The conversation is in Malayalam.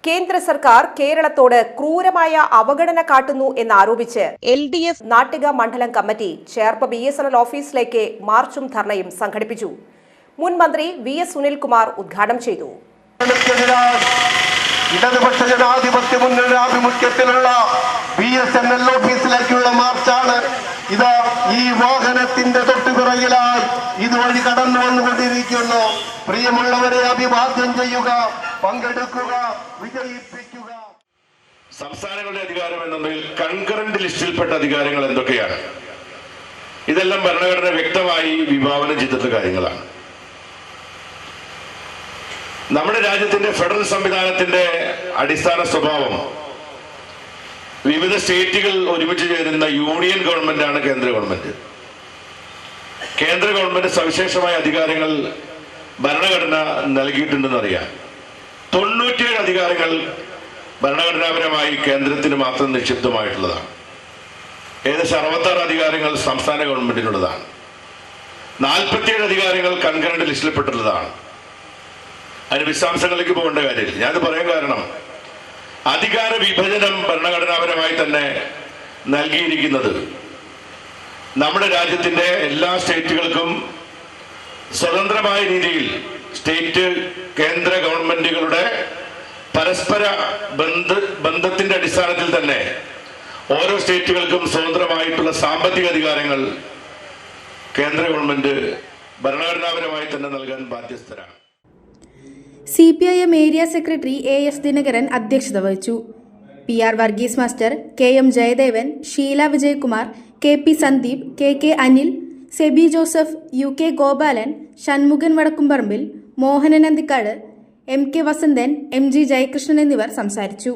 കേന്ദ്ര സർക്കാർ കേരളത്തോട് ക്രൂരമായ അവഗണന കാട്ടുന്നു എന്നാരോപിച്ച് LDF നാട്ടിക മണ്ഡലം കമ്മിറ്റി ചേർപ്പ് BSNL ഓഫീസിലേക്ക് മാർച്ചും ധർണയും സംഘടിപ്പിച്ചു. മുൻ മന്ത്രി VS സുനിൽകുമാർ ഉദ്ഘാടനം ചെയ്തു. ഇടതുപക്ഷ ജനാധിപത്യ മുന്നണിയുടെ ആഭിമുഖ്യത്തിലുള്ള BSNL ഓഫീസിലേക്കുള്ള മാർച്ചാണ്. ഇത് ഈ വാഹനത്തിന്റെ തൊട്ടുപിറകിലായി ഇതുവഴി കടന്നു വന്നുകൊണ്ടിരിക്കുന്നു. പ്രിയമുള്ളവരെ അഭിവാദ്യം ചെയ്യുക, പങ്കെടുക്കുക, വിജയിപ്പിക്കുക. സംസ്ഥാനങ്ങളുടെ അധികാരം എന്നുണ്ടെങ്കിൽ കൺകറന്റ് ലിസ്റ്റിൽപ്പെട്ട അധികാരങ്ങൾ എന്തൊക്കെയാണ്? ഇതെല്ലാം ഭരണഘടന വ്യക്തമായി വിഭാവനം ചെയ്തിട്ടുള്ള കാര്യങ്ങളാണ്. നമ്മുടെ രാജ്യത്തിന്റെ ഫെഡറൽ സംവിധാനത്തിന്റെ അടിസ്ഥാന സ്വഭാവം വിവിധ സ്റ്റേറ്റുകൾ ഒരുമിച്ച് ചേരുന്ന യൂണിയൻ ഗവൺമെന്റാണ് കേന്ദ്ര ഗവൺമെന്റ്. കേന്ദ്ര ഗവൺമെന്റ് സവിശേഷമായ അധികാരങ്ങൾ ഭരണഘടന നൽകിയിട്ടുണ്ടെന്ന് അറിയാം. 97 അധികാരങ്ങൾ ഭരണഘടനാപരമായി കേന്ദ്രത്തിന് മാത്രം നിക്ഷിപ്തമായിട്ടുള്ളതാണ്. ഏകദേശം 66 അധികാരങ്ങൾ സംസ്ഥാന ഗവൺമെന്റിനുള്ളതാണ്. 47 അധികാരങ്ങൾ കൺകറന്റ് ലിസ്റ്റിൽപ്പെട്ടുള്ളതാണ്. അതിന് വിശദാംശങ്ങളിലേക്ക് പോകേണ്ട കാര്യമില്ല. ഞാനത് പറയാൻ കാരണം അധികാര വിഭജനം ഭരണഘടനാപരമായി തന്നെ നൽകിയിരിക്കുന്നത് നമ്മുടെ രാജ്യത്തിന്റെ എല്ലാ സ്റ്റേറ്റുകൾക്കും സ്വതന്ത്രമായ രീതിയിൽ സ്റ്റേറ്റ് കേന്ദ്ര ഗവൺമെന്റുകളുടെ പരസ്പര ബന്ധത്തിന്റെ അടിസ്ഥാനത്തിൽ തന്നെ ഓരോ സ്റ്റേറ്റുകൾക്കും സ്വതന്ത്രമായിട്ടുള്ള സാമ്പത്തിക അധികാരങ്ങൾ കേന്ദ്ര ഗവൺമെന്റ് ഭരണഘടനാപരമായി തന്നെ നൽകാൻ ബാധ്യസ്ഥരാണ്. CPIM area secretary AS Dinakaran അധ്യക്ഷത വഹിച്ചു. PR Varghese master, KM Jayadevan, Sheela Vijayakumar, KP Sandeep, KK Anil, Sebi Joseph, UK Gopalan, Shanmukhan Vadakkumparambil, Mohanan Anthikad, MK Vasanthan, MG Jayakrishnan എന്നിവർ സംസാരിച്ചു.